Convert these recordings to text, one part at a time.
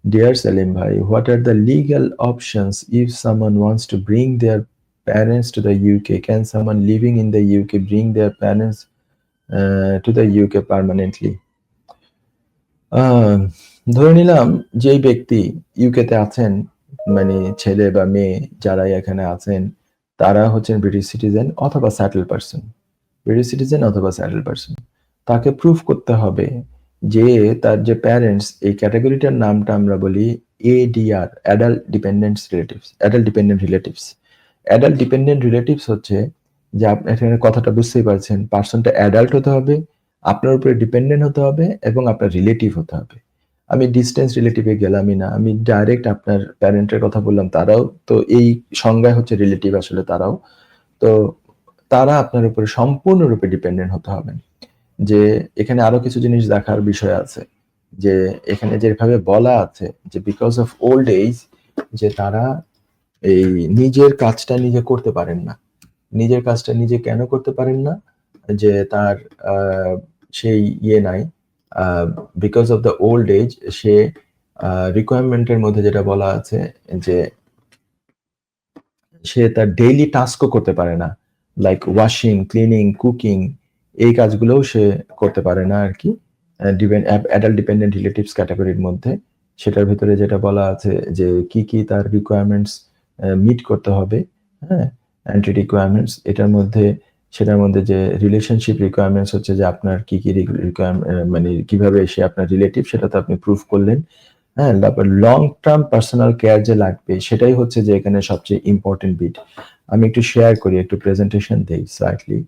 Dear Salim Bhai, what are the legal options if someone wants to bring their parents to the UK? Can someone living in the UK bring their parents to the UK permanently? আহ, ধরে নিলাম যেই ব্যক্তি ইউকেতে আছেন, মানে ছেলে বা মেয়ে যারাই এখানে আছেন, তারা হচ্ছেন ব্রিটিশ সিটিজেন অথবা স্যাটেল পারসন। ব্রিটিশ সিটিজেন অথবা স্যাটেল পারসন, তাকে প্রুফ করতে হবে যে তার যে প্যারেন্টস, এই ক্যাটাগরিটার নামটা আমরা বলি ADR, adult ডিপেন্ডেন্টস relatives, adult dependent relatives. Adult dependent relatives হচ্ছে যে আপনি এখানে কথাটা বুঝতেই পারছেন, পার্সনটা অ্যাডাল্ট হতে হবে, আপনার উপরে ডিপেন্ডেন্ট হতে হবে এবং আপনার রিলেটিভ হতে হবে। আমি ডিস্টেন্স রিলেটিভে গেলামই না, আমি ডাইরেক্ট আপনার প্যারেন্টের কথা বললাম, তারাও তো এই সংজ্ঞায় হচ্ছে রিলেটিভ আসলে তারাও। তো তারা আপনার উপরে সম্পূর্ণরূপে ডিপেন্ডেন্ট হতে হবেন। যে এখানে আরো কিছু জিনিস দেখার বিষয় আছে, যে এখানে যেভাবে বলা আছে যে বিকজ অফ ওল্ড এজ, যে তারা এই নিজের কাজটা নিজে করতে পারেন না। নিজের কাজটা নিজে কেন করতে পারেন না? যে তার সেই ইয়ে নাই, because of the old age, সে রিকোয়ারমেন্টের মধ্যে যেটা বলা আছে যে সে তার ডেইলি টাস্কও করতে পারে না, লাইক ওয়াশিং, ক্লিনিং, কুকিং, এই কাজগুলোও সে করতে পারে না আর কি, অ্যাডাল্ট ডিপেন্ডেন্ট রিলেটিভস ক্যাটাগরির মধ্যে। সেটার ভিতরে যেটা বলা আছে যে কি কি তার রিকোয়ারমেন্টস মিট করতে হবে, হ্যাঁ, এন্ট্রি রিকোয়ারমেন্টস, এটার মধ্যে সেটার মধ্যে যে রিলেশনশিপ রিকোয়ারমেন্টস হচ্ছে যে আপনার কি কি মানে কিভাবে সে আপনার রিলেটিভ সেটা তো আপনি প্রুফ করলেন, হ্যাঁ, তারপর লং টার্ম পার্সোনাল কেয়ার যে লাগবে সেটাই হচ্ছে যে এখানে সবচেয়ে ইম্পর্টেন্ট বিট। আমি একটু শেয়ার করি, একটু প্রেজেন্টেশন দেই স্লাইটলি।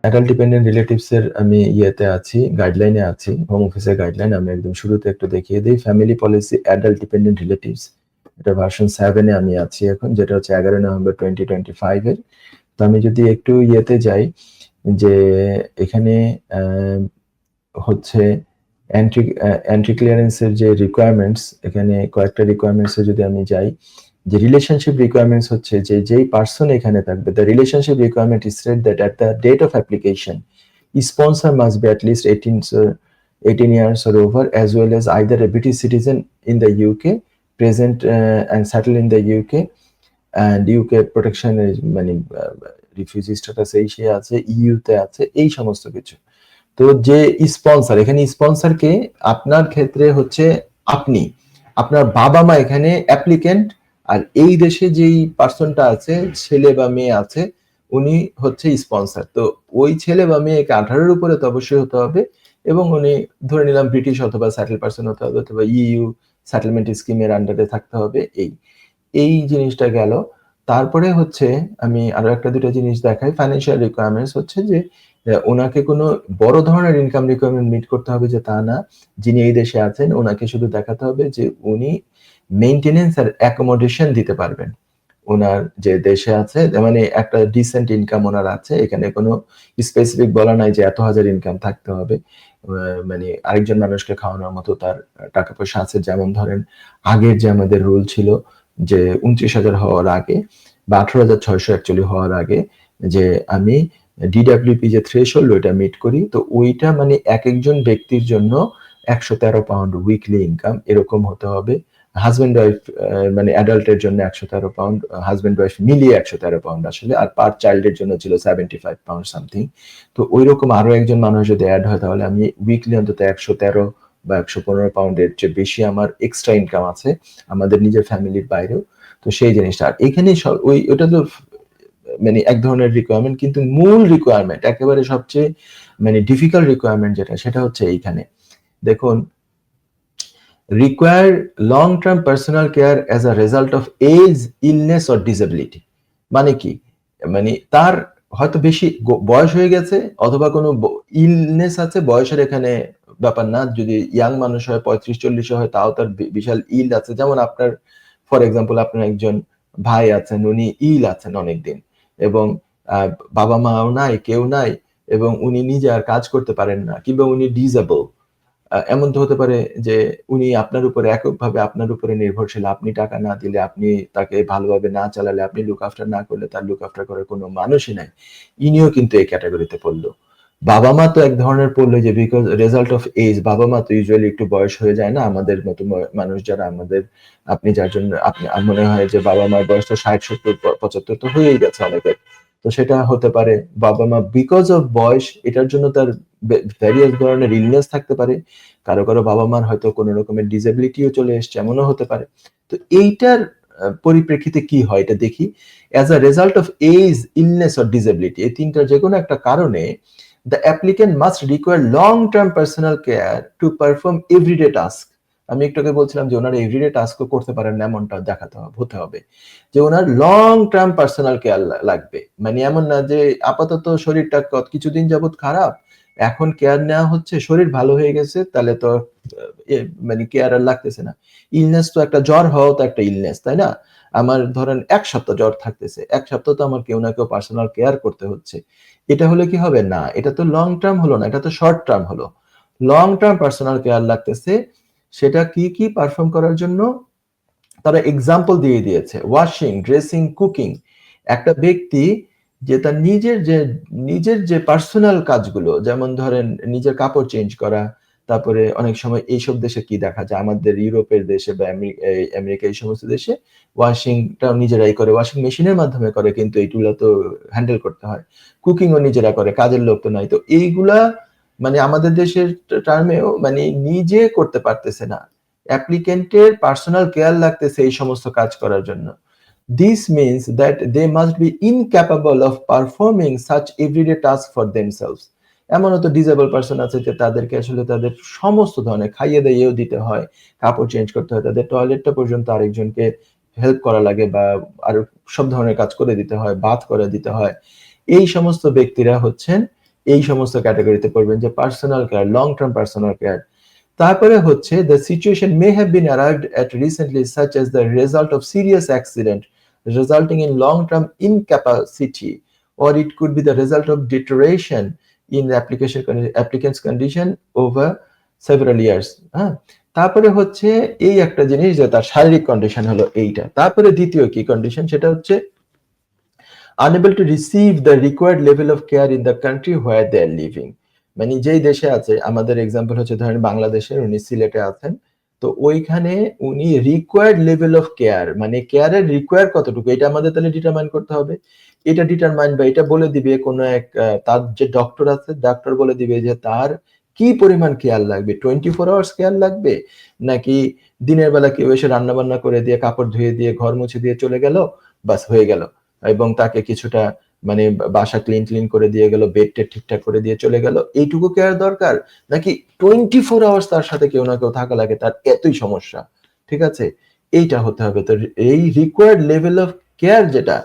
অ্যাডাল্ট ডিপেন্ডেন্ট রিলেটিভস এর আমি ইয়েতে আছি, গাইডলাইনে আছি, হোম অফিসের গাইডলাইন। আমি একদম শুরুতে একটু দেখিয়ে দিই, family policy adult dependent relatives, এটা ভার্সন 7 এ আমি আছি এখন, যেটা হচ্ছে 11 নভেম্বর 2025 এর। তো আমি যদি একটু ইয়েতে যাই, যে এখানে হচ্ছে এন্ট্রি ক্লিয়ারেন্সের যে রিকোয়ারমেন্টস, এখানে কয়েকটা রিকোয়ারমেন্টসে যদি আমি যাই, যে রিলেশনশিপ রিকোয়ারমেন্টস হচ্ছে যে যেই পার্সন এখানে থাকবে, the relationship requirement is said that at the date of application sponsor must be at least 18 years or over, as well as either a British citizen in the UK, present and settled in the UK, and UK protection মানে refugee status এই সে আছে, ইউতে আছে, এই সমস্ত কিছু। তো যে sponsor, এখানে স্পন্সরকে আপনার ক্ষেত্রে হচ্ছে আপনি, আপনার বাবা মা এখানে অ্যাপ্লিকেন্ট, আর এই দেশে যেই পার্সনটা আছে, ছেলে বা মেয়ে আছে, উনি হচ্ছে স্পন্সর। তো ওই ছেলে বা মেয়েকে 18-এর উপরে তো অবশ্যই হতে হবে, এবং উনি ধরে নিলাম ব্রিটিশ অথবা স্যাটেল পার্সন হতে হবে, অথবা ইউ সেটেলমেন্ট স্কিমের আন্ডারে থাকতে হবে। এই এই জিনিসটা গেল। তারপরে হচ্ছে আমি আরো একটা দুটো জিনিস দেখাই। ফাইন্যান্সিয়াল রিকোয়ারমেন্টস হচ্ছে যে ওনাকে কোনো বড় ধরনের ইনকাম রিকোয়ারমেন্ট মিট করতে হবে যে তা না, যিনি এই দেশে আছেন ওনাকে শুধু দেখাতে হবে যে উনি মেইনটেনেন্স আর অ্যাকোমোডেশন দিতে পারবেন। ওনার যে দেশে আছে, মানে একটা ডিসেন্ট ইনকাম ওনার আছে, এখানে কোনো স্পেসিফিক বলা নাই যে এত হাজার ইনকাম থাকতে হবে, মানে আরেকজন মানুষকে খাওয়ানোর মতো তার টাকা পয়সা আছে। যেমন ধরেন আগের যে আমাদের রুল ছিল যে 29,000 হওয়ার আগে বা 18,600 অ্যাকচুয়ালি হওয়ার আগে, যে আমি ডিডাব্লিউপি যে থ্রেশহোল্ড ওইটা মিট করি, তো ওইটা মানে এক একজন ব্যক্তির জন্য 113 পাউন্ড উইকলি ইনকাম এরকম হতে হবে। হাজব্যান্ড ওয়াইফ মানে অ্যাডাল্টের জন্য 113 পাউন্ড, হাজব্যান্ড ওয়াইফ মিলিয়ে 113 পাউন্ড আসলে, আর পার চাইল্ডের জন্য ছিল 75 পাউন্ড সামথিং। তো ওই রকম আরো একজন মানুষ যদি অ্যাড হয়, তাহলে আমি উইকলি অন্তত 113 বা 115 পাউন্ডের যে বেশি আমার এক্সট্রা ইনকাম আছে আমাদের নিজের ফ্যামিলির বাইরেও। তো সেই জিনিসটা, আর এখানে ওই ওটা তো মানে এক ধরনের রিকোয়ারমেন্ট, কিন্তু মূল রিকোয়ারমেন্ট একেবারে সবচেয়ে মানে ডিফিকাল্ট রিকোয়ারমেন্ট যেটা, সেটা হচ্ছে এইখানে দেখুন, require long-term personal care as a result of age, illness or disability। মানে কি, মানে তার হয়তো বেশি বয়স হয়ে গেছে, অথবা কোনো ইলনেস আছে, বয়সের এখানে ব্যাপার না, যদি ইয়াং মানুষ হয় 35-40 হয় তাও তার বিশাল ইল আছে। যেমন আপনার ফর এক্সাম্পল আপনার একজন ভাই আছেন, উনি ইল আছেন অনেকদিন, এবং বাবা মাও নাই, কেউ নাই, এবং উনি নিজে আর কাজ করতে পারেন না, কিংবা উনি ডিসেবল। এমন তো হতে পারে যে উনি আপনার উপরে এককভাবে আপনার উপরে নির্ভরশীল, আপনি টাকা না দিলে, আপনি তাকে ভালোভাবে না চালালে, আপনি লুক আফটার না করলে তার লুক আফটার করার কোনো মানুষই নাই। ইনিও কিন্তু এই ক্যাটাগরিতে পড়লো। বাবা মা তো এক ধরনের পড়লো যে বিকজ রেজাল্ট অফ এজ, বাবা মা তো ইউজুয়ালি একটু বয়স হয়ে যায় না আমাদের মতো মানুষ যারা আমাদের, আপনি যার জন্য আপনি মনে হয় যে বাবা মার বয়স তো 60 70 75 তো হয়েই গেছে অনেকের, তো সেটা হতে পারে বাবা মা বিকজ অফ বয়স এটার জন্য তার ভ্যারিয়াস ধরনের ইলনেস থাকতে পারে, কারো কারো বাবা মার হয়তো কোনো রকমের ডিসেবিলিটিও চলে এসছে এমনও হতে পারে। তো এইটার পরিপ্রেক্ষিতে কি হয় এটা দেখি। As a result of age, illness or disability, এই তিনটার যে কোনো একটা কারণে the applicant must require long-term personal care to perform everyday task. আমি একটু আগে বলছিলাম যে ওনার এভরিডে টাস্কও করতে পারেন না, এমনটা দেখাতে হতে হবে যে ওনার লং টার্ম পার্সোনাল কেয়ার লাগবে। মানে এমন না যে আপাতত শরীরটা কিছুদিন যাবত খারাপ, এখন কেয়ার নেওয়া হচ্ছে, শরীর ভালো হয়ে গেছে তাহলে তো মানে কেয়ার আর লাগতেছে না। ইলনেস তো একটা, জ্বর হওয়াও তো একটা ইলনেস, তাই না? আমার ধরেন 1 সপ্তাহ জ্বর থাকতেছে, 1 সপ্তাহ তো আমার কেউ না কেউ পার্সোনাল কেয়ার করতে হচ্ছে। এটা হলে কি হবে? না, এটা তো লং টার্ম হলো না, এটা তো শর্ট টার্ম হলো। লং টার্ম পার্সোনাল কেয়ার লাগতেছে, সেটা কি কি পারফর্ম করার জন্য তারা এক্সাম্পল দিয়ে দিয়েছে। Washing, dressing, cooking. একটা ব্যক্তি যে তার নিজের যে পার্সোনাল কাজগুলো, যেমন ধরেন নিজের কাপড় চেঞ্জ করা, তারপরে অনেক সময় এইসব দেশে কি দেখা যায়, আমাদের ইউরোপের দেশে বা আমেরিকা এই সমস্ত দেশে ওয়াশিংটাও নিজেরাই করে, ওয়াশিং মেশিনের মাধ্যমে করে, কিন্তু এইগুলো তো হ্যান্ডেল করতে হয়। কুকিংও নিজেরা করে, কাজের লোক তো নাই। তো এইগুলা মানে আমাদের দেশের টার্মেও মানে নিজে করতে পারতেছে না, অ্যাপ্লিকেন্টের পার্সোনাল কেয়ার লাগতেছে এই সমস্ত কাজ করার জন্য। This means that they must be incapable of performing such everyday tasks for themselves. এমনও তো ডিসেবল পারসন আছে যে তাদেরকে আসলে তাদের সমস্ত ধরনের খাইয়ে দাইয়েও দিতে হয়, কাপড় চেঞ্জ করতে হয়, তাদের টয়লেটটা পর্যন্ত আরেকজনকে হেল্প করা লাগে বা আরো সব ধরনের কাজ করে দিতে হয়, বাথ করে দিতে হয়। এই সমস্ত ব্যক্তিরা হচ্ছেন এই সমস্ত ক্যাটাগরিতে পড়বেন যে personal care, long term personal care. তারপরে হচ্ছে the situation may have been arrived at recently such as the result of serious accident resulting in long-term incapacity, or it could be the result of deterioration in the applicant's condition over several years. হ্যাঁ, তারপরে হচ্ছে এই একটা জিনিস যে তার শারীরিক condition হলো এইটা। তারপরে দ্বিতীয় কি কন্ডিশন, সেটা হচ্ছে unable to receive the required level of care in the country where they are living. মানে যেই দেশে আছে, আমাদের এক্সাম্পল হচ্ছে ধরেন বাংলাদেশের, উনি সিলেটে আছেন, তো ওইখানে উনি রিকোয়ার্ড লেভেল অফ কেয়ার, মানে কেয়ারের রিকোয়ার কতটুকু, এটা আমাদের তাহলে ডিটারমাইন করতে হবে। এটা ডিটারমাইন বা এটা বলে দিবে কোনো এক তার যে ডক্টর আছে, ডক্টর বলে দিবে যে তার কি পরিমাণ কেয়ার লাগবে, 24 আওয়ার্স কেয়ার লাগবে, নাকি দিনের বেলা কেউ এসে রান্না বান্না করে দিয়ে কাপড় ধুয়ে দিয়ে ঘর মুছে দিয়ে চলে গেল, বাস হয়ে গেল, এবং তাকে কিছুটা মানে বাসা ক্লিন করে দিয়ে গেল, বেড টেড ঠিকঠাক করে দিয়ে চলে গেল, এইটুকু কেয়ার দরকার, নাকি 24 আওয়ার্স তার সাথে কেউ না কেউ থাকা লাগে, তার এতই সমস্যা, ঠিক আছে? এইটা হতে হবে। তো এই রিকোয়ার্ড লেভেল অফ কেয়ার যেটা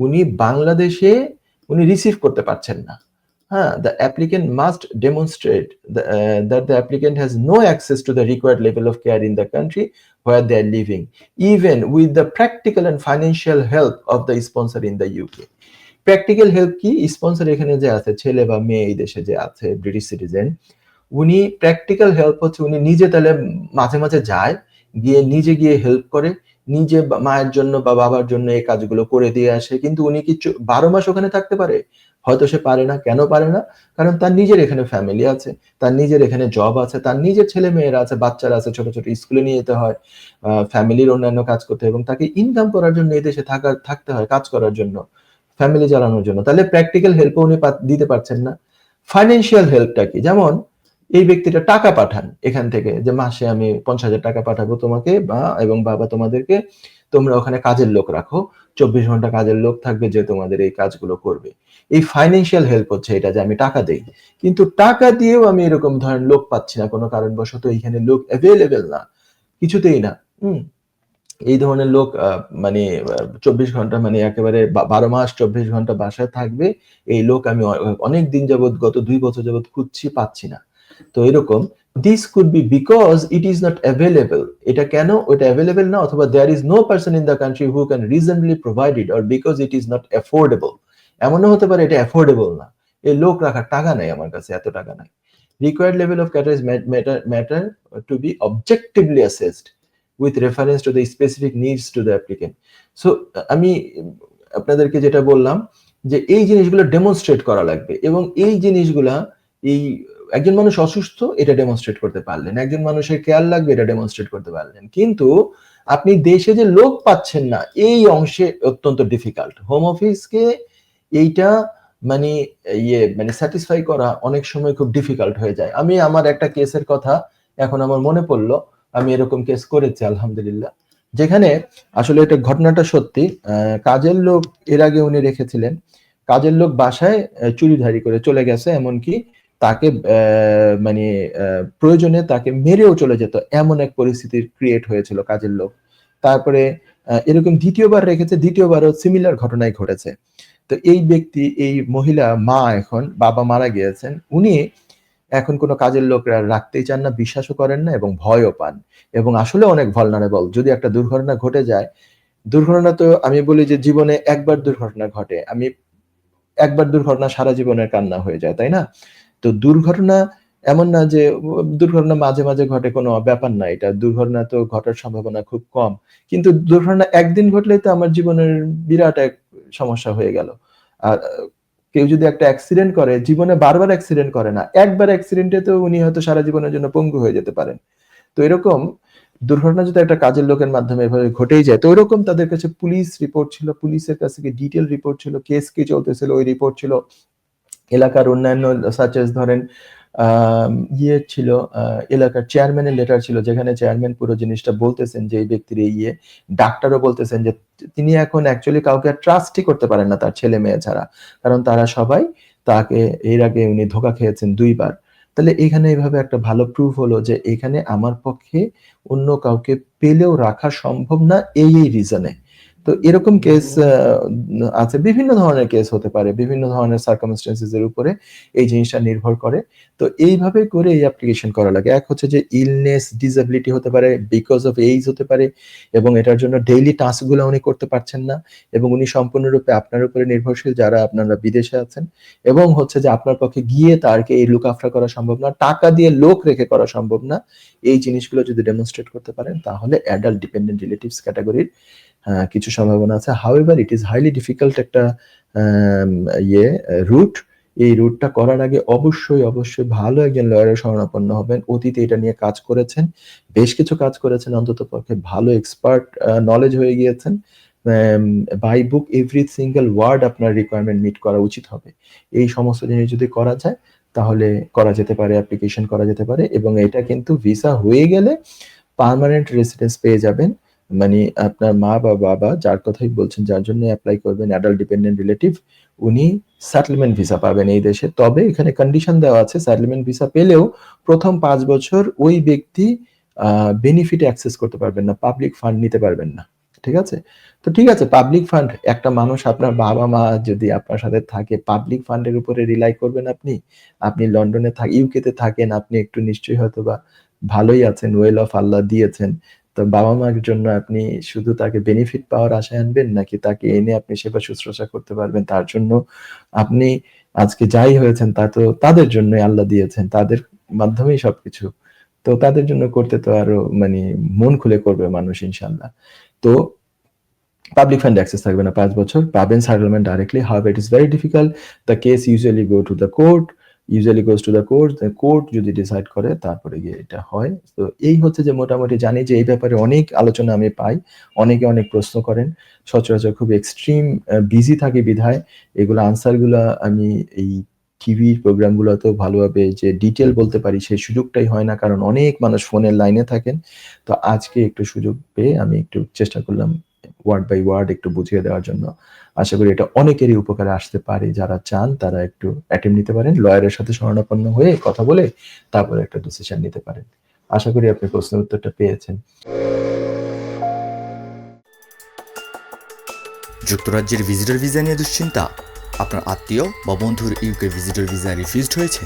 উনি বাংলাদেশে উনি রিসিভ করতে পারছেন না। হ্যাঁ, the applicant must demonstrate that the applicant has no access to the required level of care in the country where they are living, even with the practical and financial help of the sponsor in the UK. Practical help কি? Sponsor এখানে যে আছে, ছেলে বা মেয়ে এই দেশে যে আছে ব্রিটিশ সিটিজেন, উনি প্র্যাকটিক্যাল হেল্প হচ্ছে উনি নিজে তাহলে মাঝে মাঝে যায়, নিজে গিয়ে হেল্প করে, নিজে মায়ের জন্য বা বাবার জন্য এই কাজগুলো করে দিয়ে আসে। কিন্তু উনি কি 12 মাস ওখানে থাকতে পারে? হয়তো সে পারে না। কেন পারে না? কারণ তার নিজের এখানে ফ্যামিলি আছে, তার নিজের এখানে জব আছে, তার নিজের ছেলে মেয়েরা আছে, বাচ্চারা আছে, ছোট ছোট স্কুলে নিয়ে যেতে হয়, ফ্যামিলির অন্যান্য কাজ করতে হয়, এবং তাকে ইনকাম করার জন্য এই দেশে থাকতে হয়, কাজ করার জন্য, ফ্যামিলি চালানোর জন্য। তাহলে প্র্যাকটিক্যাল হেল্প উনি দিতে পারছেন না। ফাইন্যান্সিয়াল হেল্পটা কি? যেমন এই ব্যক্তিটা টাকা পাঠান এখান থেকে, যে মাসে আমি 50,000 টাকা পাঠাবো তোমাকে বা এবং বাবা তোমাদেরকে, তোমরা ওখানে কাজের লোক রাখো, 24 ঘন্টা কাজের লোক থাকবে যে তোমাদের এই কাজগুলো করবে। এই ফাইন্যান্সিয়াল হেল্প হচ্ছে এটা, যে আমি টাকা দেই, কিন্তু টাকা দিয়েও আমি এরকম ধরেন লোক পাচ্ছি না, কোনো কারণবশত এইখানে লোক অ্যাভেলেবেল না, কিছুতেই না। হুম, এই ধরনের লোক মানে 24 ঘন্টা মানে একেবারে 12 মাস 24 ঘন্টা বাসায় থাকবে, এই লোক আমি অনেক দিন যাবত, গত 2 বছর যাবত খুঁজছি, পাচ্ছি না। তো এরকম this could be because it is not available. এটা কেন? ওটা available না, অথবা there is no person in the country who can reasonably provide it, or because it is not affordable. এমনও হতে পারে এটা affordable না। এই লোক রাখার টাকা নাই আমার কাছে, এত টাকা নাই। Required level of care is matter to be objectively assessed with reference to the specific needs to the applicant. So আমি আপনাদেরকে যেটা বললাম যে এই জিনিসগুলো ডেমনস্ট্রেট করা লাগবে, এবং এই জিনিসগুলা এই একজন মানুষ অসুস্থ এটা ডেমনস্ট্রেট করতে পারলেন, একজন মানুষের কেয়ার লাগবে এটা ডেমনস্ট্রেট করতে পারলেন, কিন্তু আপনি দেশে যে লোক পাচ্ছেন না এই অংশে অত্যন্ত ডিফিকাল্ট। হোম অফিসকে এইটা মানে মানে স্যাটিসফাই করা অনেক সময় খুব ডিফিকাল্ট হয়ে যায়। আমি আমার একটা কেসের কথা এখন আমার মনে পড়লো, আমি এরকম কেস করেছি আলহামদুলিল্লাহ, যেখানে আসলে এটা ঘটনাটা সত্যি। কাজের লোক এর আগে উনি রেখেছিলেন, কাজের লোক বাসায় চুরিধারি করে চলে গেছে, এমনকি তাকে মানে প্রয়োজনে তাকে মেরেও চলে যেত, এমন এক পরিস্থিতির ক্রিয়েট হয়েছিল কাজের লোক। তারপরে এরকম দ্বিতীয়বার রেখেছে, দ্বিতীয়বারও সিমিলার ঘটনাই ঘটেছে। তো এই ব্যক্তি, এই মহিলা মা, এখন বাবা মারা গিয়েছেন, উনি এখন কোনো কাজের লোক রাখতেই চান না, বিশ্বাসও করেন না এবং ভয়ও পান, এবং আসলে অনেক ভালনারেবল। যদি একটা দুর্ঘটনা ঘটে যায়, দুর্ঘটনা তো আমি বলি যে জীবনে একবার দুর্ঘটনা ঘটে, আমি একবার দুর্ঘটনা সারা জীবনের কান্না হয়ে যায়, তাই না? তো দুর্ঘটনা এমন না যে দুর্ঘটনা মাঝে মাঝে ঘটে, কোনো ব্যাপার না, এটা দুর্ঘটনা তো ঘটার সম্ভাবনা খুব কম, কিন্তু দুর্ঘটনা একদিন ঘটলেই তো আমার জীবনের বিরাট এক সমস্যা হয়ে গেল। আর কেউ যদি একটা অ্যাক্সিডেন্ট করে, জীবনে বারবার অ্যাক্সিডেন্ট করে না, একবার অ্যাক্সিডেন্টে তো উনি হয়তো সারা জীবনের জন্য পঙ্গু হয়ে যেতে পারেন। তো এরকম দুর্ঘটনা যদি একটা কাজের লোকের মাধ্যমে এভাবে ঘটেই যায়, তো ওইরকম তাদের কাছে পুলিশ রিপোর্ট ছিল, পুলিশের কাছে ডিটেল রিপোর্ট ছিল, কেস কি চলতেছিল ওই রিপোর্ট ছিল, এলাকার অন্যান্য সাচেস ধরেন ছিল, এলাকার চেয়ারম্যানের লেটার ছিল, যেখানে চেয়ারম্যান পুরো জিনিসটা বলতেছেন যে এই ব্যক্তির ডাক্তারও বলতেছেন যে তিনি এখন অ্যাকচুয়ালি কাউকে ট্রাস্টই করতে পারেন না তার ছেলে মেয়ে ছাড়া, কারণ তারা সবাই তাকে এর আগে উনি ধোকা খেয়েছেন 2 বার। তাহলে এখানে এইভাবে একটা ভালো প্রুফ হলো যে এখানে আমার পক্ষে অন্য কাউকে পেলেও রাখা সম্ভব না, এই রিজনে। তো এরকম কেস আছে, বিভিন্ন ধরনের কেস হতে পারে, বিভিন্ন ধরনের সার্কামস্টেন্সেস এর উপরে এই জিনিসটা নির্ভর করে। তো এইভাবে করে এই অ্যাপ্লিকেশন করা লাগে। এক হচ্ছে যে ইলনেস, ডিসএবিলিটি হতে পারে, বিকজ অফ এইজ হতে পারে, এবং এটার জন্য ডেইলি টাস্কগুলো উনি করতে পারছেন না, এবং উনি সম্পূর্ণরূপে আপনার উপরে নির্ভরশীল যারা আপনারা বিদেশে আছেন, এবং হচ্ছে যে আপনার পক্ষে গিয়ে তারকে এই লুক আফটার করা সম্ভব না, টাকা দিয়ে লোক রেখে করা সম্ভব না। এই জিনিসগুলো যদি ডেমনস্ট্রেট করতে পারেন তাহলে অ্যাডাল্ট ডিপেন্ডেন্ট রিলেটিভস ক্যাটাগরির কিছু সম্ভাবনা আছে। However it is highly difficult একটা রুট। এই রুটটা করার আগে অবশ্যই অবশ্যই ভালো একজন লয়ারের শরণাপন্ন হবেন। অতীতে এটা নিয়ে কাজ করেছেন, বেশ কিছু কাজ করেছেন, অন্তত পক্ষে ভালো এক্সপার্ট নলেজ হয়ে গিয়েছেন। By book every single word আপনার রিকোয়ারমেন্ট মিট করা উচিত হবে। এই সমস্ত জিনিস যদি করা যায় তাহলে করা যেতে পারে, অ্যাপ্লিকেশন করা যেতে পারে, এবং এটা কিন্তু ভিসা হয়ে গেলে পার্মানেন্ট রেসিডেন্স পেয়ে যাবেন। মানে আপনার মা বা বাবা যার কথাই বলছেন, যার জন্য অ্যাপ্লাই করবেন অ্যাডাল্ট ডিপেন্ডেন্ট রিলেটিভ, উনি সেটেলমেন্ট ভিসা পাবেন এই দেশে। তবে এখানে কন্ডিশন দেওয়া আছে, সেটেলমেন্ট ভিসা পেলেও প্রথম 5 বছর ওই ব্যক্তি বেনিফিট অ্যাক্সেস করতে পারবেন না, পাবলিক ফান্ড নিতে পারবেন না। ঠিক আছে? তো ঠিক আছে, পাবলিক ফান্ড, একটা মানুষ, আপনার বাবা মা যদি আপনার সাথে থাকে, পাবলিক ফান্ডের উপরে রিলাই করবেন আপনি? আপনি লন্ডনে ইউকেতে থাকেন, আপনি একটু নিশ্চয়ই হয়তো বা ভালোই আছেন, ওয়েল অফ আল্লাহ দিয়েছেন। তো বাবা মার জন্য আপনি শুধু তাকে বেনিফিট পাওয়ার আশায় আনবেন, নাকি তাকে এনে আপনি সেবা শুশ্রূষা করতে পারবেন? তার জন্য আপনি আজকে যাই হয়েছেন তা তো তাদের জন্যই আল্লাহ দিয়েছেন, তাদের মাধ্যমেই সবকিছু। তো তাদের জন্য করতে তো আরো মানে মন খুলে করবে মানুষ ইনশাআল্লাহ। তো পাবলিক ফান্ড অ্যাক্সেস থাকবে না 5 বছর, পাবেন settlement directly. However it is very difficult, the case usually go to the court, usually goes to the court, the court যদি ডিসাইড করে তারপরে গিয়ে এটা হয়। তো এই হচ্ছে যে মোটামুটি জানি যে এই ব্যাপারে অনেক আলোচনা আমি পাই, অনেকে অনেক প্রশ্ন করেন, সচরাচর খুব এক্সট্রিম বিজি থাকি বিধায় এগুলো আনসারগুলা আমি এই টিভি প্রোগ্রামগুলোতেও ভালোভাবে যে ডিটেল বলতে পারি সেই সুযোগটাই হয় না, কারণ অনেক মানুষ ফোনের লাইনে থাকেন। তো আজকে একটু সুযোগ পেয়ে আমি একটু চেষ্টা করলাম ওয়ার্ড বাই ওয়ার্ড একটু বুঝিয়ে দেওয়ার জন্য। আশা করি এটা অনেকেরই উপকারে আসতে পারে। যারা চান তারা একটু অ্যাটেম্প্ট নিতে পারেন, লয়ারের সাথে শরণাপন্ন হয়ে কথা বলে তারপরে একটা ডিসিশন নিতে পারেন। আশা করি আপনি প্রশ্নের উত্তরটা পেয়েছেন। যুক্তরাজ্যের ভিজিটর ভিসা নিয়ে দুশ্চিন্তা? আপনার আত্মীয় বা বন্ধুর ইউকে ভিজিটর ভিসা রিফিউজড হয়েছে?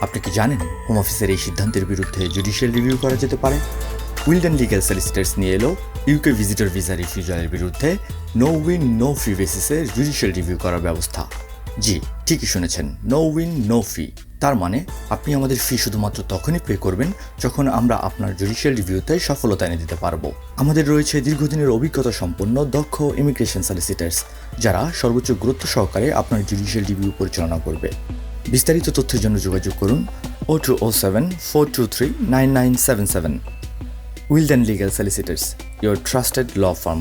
আপনি কি জানেন হোম অফিসের এই সিদ্ধান্তের বিরুদ্ধে জুডিশিয়াল রিভিউ করা যেতে পারে? উইলডেন লিগ্যাল সলিসিটার্স নিয়ে এলো ইউকে ভিজিটর ভিসা রিফিউজালের বিরুদ্ধে নো উইন নো ফি বেসিসে জুডিশিয়াল রিভিউ করার ব্যবস্থা। জি, ঠিকই শুনেছেন, নো উইন নো ফি। তার মানে আপনি আমাদের ফি শুধুমাত্র তখনই পে করবেন যখন আমরা আপনার জুডিশিয়াল রিভিউতে সফলতা এনে দিতে পারবো। আমাদের রয়েছে দীর্ঘদিনের অভিজ্ঞতা সম্পন্ন দক্ষ ইমিগ্রেশন সলিসিটার্স, যারা সর্বোচ্চ গুরুত্ব সহকারে আপনার জুডিশিয়াল রিভিউ পরিচালনা করবে। বিস্তারিত তথ্যের জন্য যোগাযোগ করুন 0207-423-9977। Wilden legal solicitors, your trusted law firm.